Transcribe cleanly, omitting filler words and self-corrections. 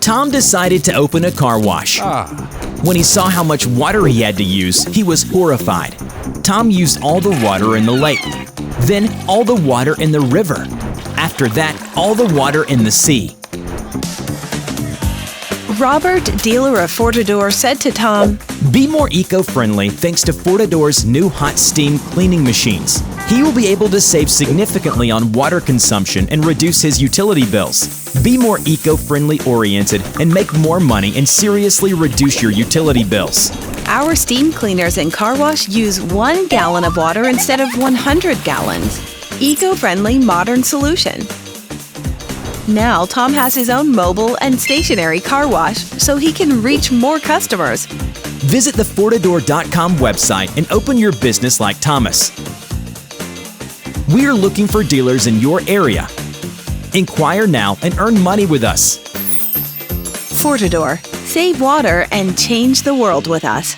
Tom decided to open a car wash. When he saw how much water he had to use, he was horrified. Tom used all the water in the lake, then all the water in the river. After that, all the water in the sea. Robert, dealer of Fortador, said to Tom, "Be more eco-friendly thanks to Fortador's new hot steam cleaning machines. He will be able to save significantly on water consumption and reduce his utility bills. Be more eco-friendly oriented and make more money and seriously reduce your utility bills." Our steam cleaners and car wash use 1 gallon of water instead of 100 gallons. Eco-friendly modern solution. Now Tom has his own mobile and stationary car wash so he can reach more customers. Visit the Fortador.com website and open your business like Thomas. We are looking for dealers in your area. Inquire now and earn money with us. Fortador. Save water and change the world with us.